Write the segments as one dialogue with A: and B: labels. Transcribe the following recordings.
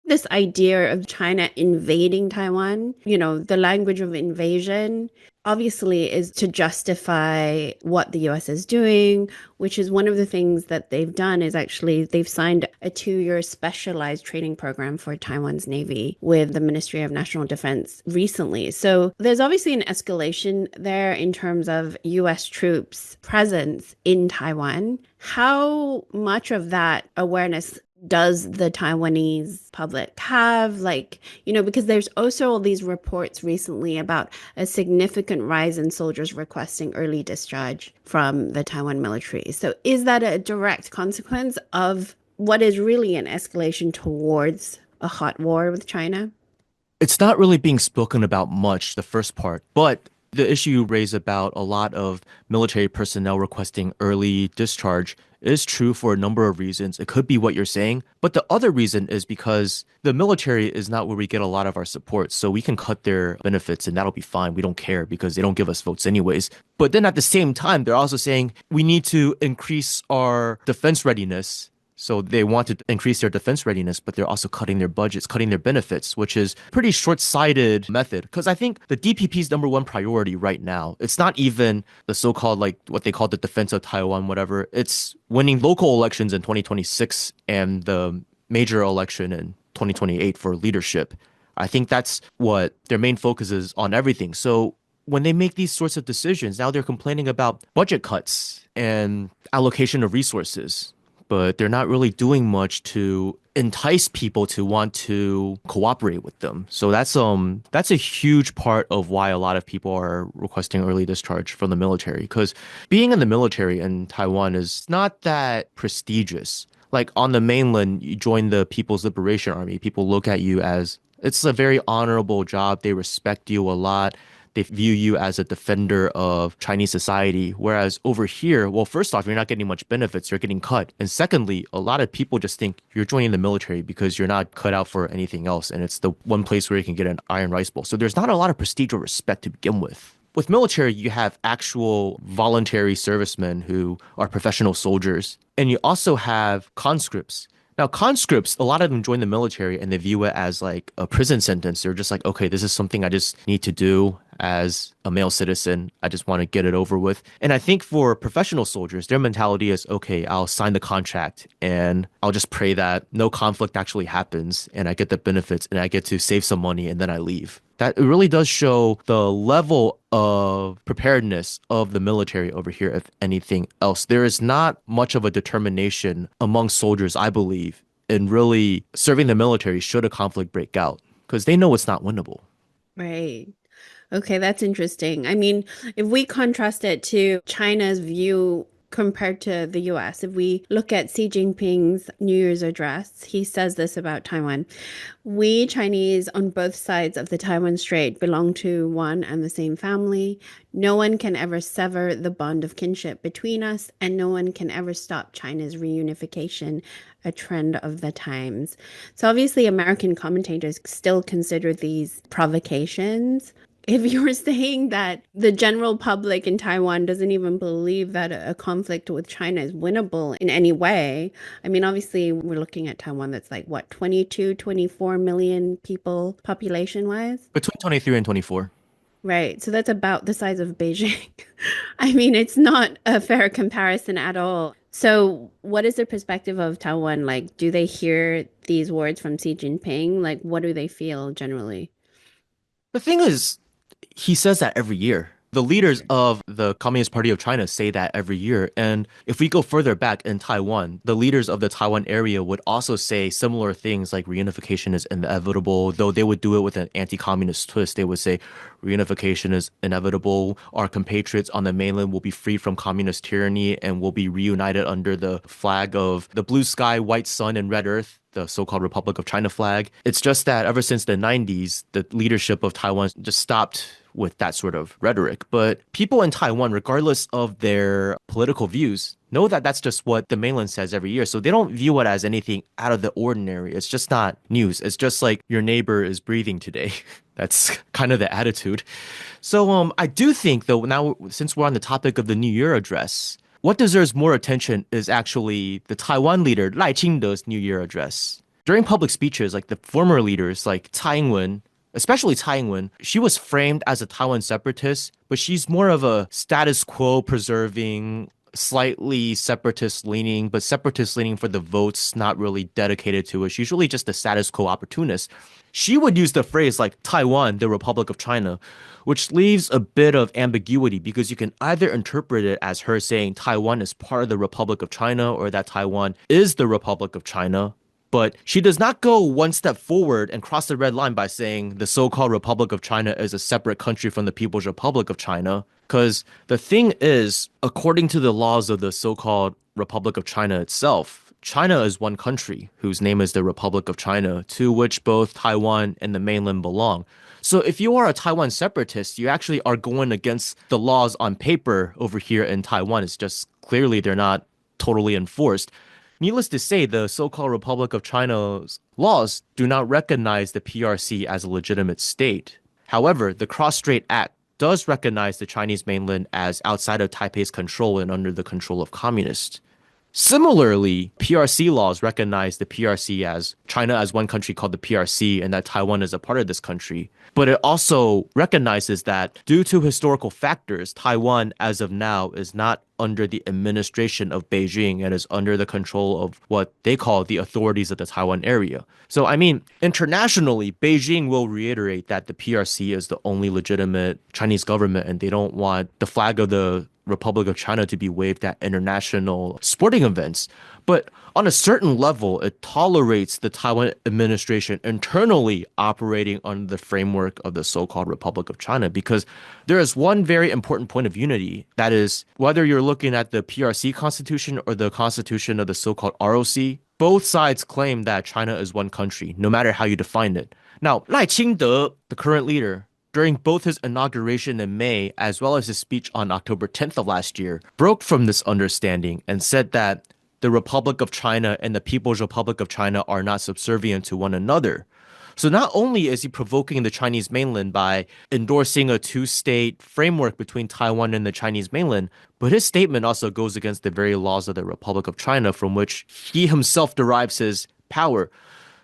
A: This idea of China invading Taiwan, the language of invasion obviously is to justify what the US is doing, which is one of the things that they've done is actually they've signed a 2-year specialized training program for Taiwan's Navy with the Ministry of National Defense recently. So there's obviously an escalation there in terms of US troops presence in Taiwan. How much of that awareness does the Taiwanese public have? Because there's also all these reports recently about a significant rise in soldiers requesting early discharge from the Taiwan military. So is that a direct consequence of what is really an escalation towards a hot war with China?
B: It's not really being spoken about much, the first part, but the issue you raise about a lot of military personnel requesting early discharge is true for a number of reasons. It could be what you're saying, but the other reason is because the military is not where we get a lot of our support. So we can cut their benefits and that'll be fine. We don't care because they don't give us votes anyways. But then at the same time, they're also saying we need to increase our defense readiness. So they want to increase their defense readiness, but they're also cutting their budgets, cutting their benefits, which is pretty short-sighted method. Because I think the DPP's number one priority right now, it's not even the so-called like what they call the defense of Taiwan, whatever. It's winning local elections in 2026 and the major election in 2028 for leadership. I think that's what their main focus is on everything. So when they make these sorts of decisions, now they're complaining about budget cuts and allocation of resources, but they're not really doing much to entice people to want to cooperate with them. So that's a huge part of why a lot of people are requesting early discharge from the military, because being in the military in Taiwan is not that prestigious. Like on the mainland, you join the People's Liberation Army, people look at you as it's a very honorable job. They respect you a lot. They view you as a defender of Chinese society. Whereas over here, well, first off, you're not getting much benefits, you're getting cut. And secondly, a lot of people just think you're joining the military because you're not cut out for anything else. And it's the one place where you can get an iron rice bowl. So there's not a lot of prestige or respect to begin with. With military, you have actual voluntary servicemen who are professional soldiers. And you also have conscripts. Now, conscripts, a lot of them join the military and they view it as like a prison sentence. They're just like, okay, this is something I just need to do as a male citizen. I just want to get it over with. And I think for professional soldiers, their mentality is, okay, I'll sign the contract and I'll just pray that no conflict actually happens and I get the benefits and I get to save some money and then I leave. That it really does show the level of preparedness of the military over here, if anything else. There is not much of a determination among soldiers, I believe, in really serving the military should a conflict break out, because they know it's not winnable.
A: Right. Okay, that's interesting. I mean, if we contrast it to China's view compared to the US, if we look at Xi Jinping's New Year's address, he says this about Taiwan. We Chinese on both sides of the Taiwan Strait belong to one and the same family. No one can ever sever the bond of kinship between us, and no one can ever stop China's reunification, a trend of the times. So obviously, American commentators still consider these provocations. If you're saying that the general public in Taiwan doesn't even believe that a conflict with China is winnable in any way, I mean, obviously, we're looking at Taiwan that's like, what, 22, 24 million people population wise?
B: Between 23 and 24.
A: Right. So that's about the size of Beijing. I mean, it's not a fair comparison at all. So, what is the perspective of Taiwan? Like, do they hear these words from Xi Jinping? Like, what do they feel generally?
B: The thing is, he says that every year. The leaders of the Communist Party of China say that every year. And if we go further back in Taiwan, the leaders of the Taiwan area would also say similar things like reunification is inevitable, though they would do it with an anti-communist twist. They would say reunification is inevitable. Our compatriots on the mainland will be freed from communist tyranny and will be reunited under the flag of the blue sky, white sun, and red earth, the so-called Republic of China flag. It's just that ever since the 90s, the leadership of Taiwan just stopped with that sort of rhetoric. But people in Taiwan, regardless of their political views, know that that's just what the mainland says every year. So they don't view it as anything out of the ordinary. It's just not news. It's just like your neighbor is breathing today. That's kind of the attitude. So I do think, though, now since we're on the topic of the New Year address, what deserves more attention is actually the Taiwan leader Qingde's New Year address. during public speeches, like the former leaders, like Tsai Ing-wen, especially Tsai Ing-wen, she was framed as a Taiwan separatist, but she's more of a status quo preserving, slightly separatist leaning, but separatist leaning for the votes, not really dedicated to it. She's really just a status quo opportunist. She would use the phrase like Taiwan, the Republic of China, which leaves a bit of ambiguity because you can either interpret it as her saying Taiwan is part of the Republic of China or that Taiwan is the Republic of China. But she does not go one step forward and cross the red line by saying the so-called Republic of China is a separate country from the People's Republic of China. Because the thing is, according to the laws of the so-called Republic of China itself, China is one country whose name is the Republic of China, to which both Taiwan and the mainland belong. So if you are a Taiwan separatist, you actually are going against the laws on paper over here in Taiwan. It's just clearly they're not totally enforced. Needless to say, the so-called Republic of China's laws do not recognize the PRC as a legitimate state. However, the Cross-Strait Act does recognize the Chinese mainland as outside of Taipei's control and under the control of communists. Similarly, PRC laws recognize the PRC as China as one country called the PRC and that Taiwan is a part of this country. But it also recognizes that due to historical factors, Taiwan as of now is not under the administration of Beijing and is under the control of what they call the authorities of the Taiwan area. So, I mean, internationally, Beijing will reiterate that the PRC is the only legitimate Chinese government and they don't want the flag of the Republic of China to be waved at international sporting events. But on a certain level, it tolerates the Taiwan administration internally operating under the framework of the so-called Republic of China because there is one very important point of unity. That is, whether you're looking at the PRC constitution or the constitution of the so-called ROC, both sides claim that China is one country, no matter how you define it. Now, Qingde, the current leader, during both his inauguration in May as well as his speech on October 10th of last year, broke from this understanding and said that the Republic of China and the People's Republic of China are not subservient to one another. So not only is he provoking the Chinese mainland by endorsing a two-state framework between Taiwan and the Chinese mainland, but his statement also goes against the very laws of the Republic of China from which he himself derives his power.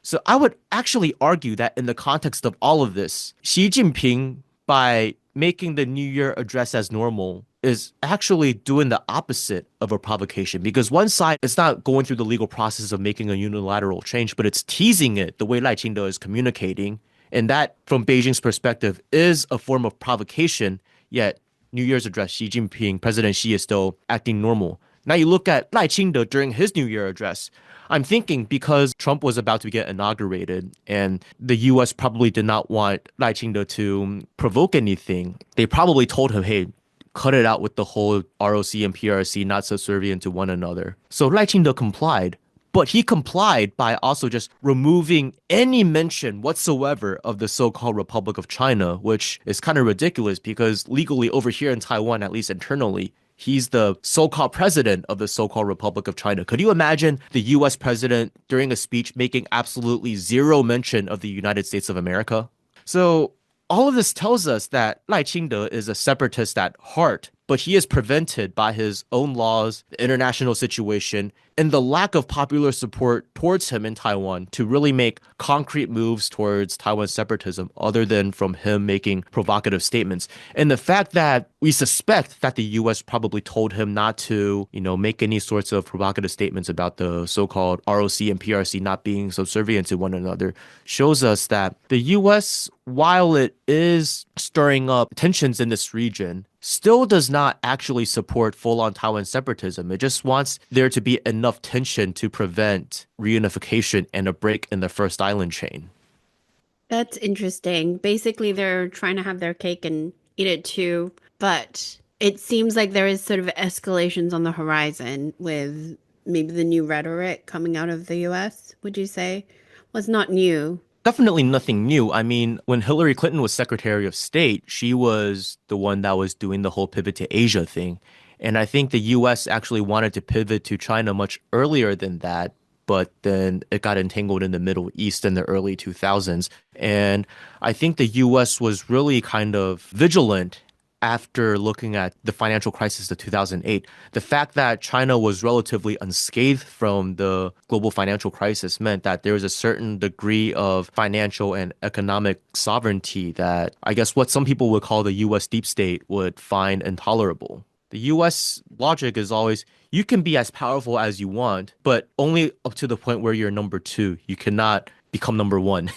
B: So I would actually argue that in the context of all of this, Xi Jinping, by making the New Year address as normal, is actually doing the opposite of a provocation because one side is not going through the legal process of making a unilateral change, but it's teasing it the way Lai Qingde is communicating. And that, from Beijing's perspective, is a form of provocation, yet New Year's address, Xi Jinping, President Xi is still acting normal. Now you look at Lai Qingde during his New Year address. I'm thinking because Trump was about to get inaugurated and the U.S. probably did not want Lai Qingde to provoke anything, they probably told him, hey, cut it out with the whole ROC and PRC not subservient to one another. So Lai Qingde complied, but he complied by also just removing any mention whatsoever of the so-called Republic of China, which is kind of ridiculous because legally over here in Taiwan, at least internally, he's the so-called president of the so-called Republic of China. Could you imagine the U.S. president during a speech making absolutely zero mention of the United States of America? So all of this tells us that Lai Qingde is a separatist at heart, but he is prevented by his own laws, the international situation, and the lack of popular support towards him in Taiwan to really make concrete moves towards Taiwan separatism other than from him making provocative statements. And the fact that we suspect that the U.S. probably told him not to, make any sorts of provocative statements about the so-called ROC and PRC not being subservient to one another shows us that the U.S., while it is stirring up tensions in this region, still does not actually support full-on Taiwan separatism. It just wants there to be enough tension to prevent reunification and a break in the first island chain.
A: That's interesting. Basically, they're trying to have their cake and eat it too, but it seems like there is sort of escalations on the horizon with maybe the new rhetoric coming out of the US, would you say? Was not new.
B: Definitely nothing new. I mean, when Hillary Clinton was Secretary of State, she was the one that was doing the whole pivot to Asia thing. And I think the US actually wanted to pivot to China much earlier than that, but then it got entangled in the Middle East in the early 2000s. And I think the US was really kind of vigilant after looking at the financial crisis of 2008, the fact that China was relatively unscathed from the global financial crisis meant that there was a certain degree of financial and economic sovereignty that I guess what some people would call the US deep state would find intolerable. The US logic is always you can be as powerful as you want, but only up to the point where you're number two. You cannot become number one.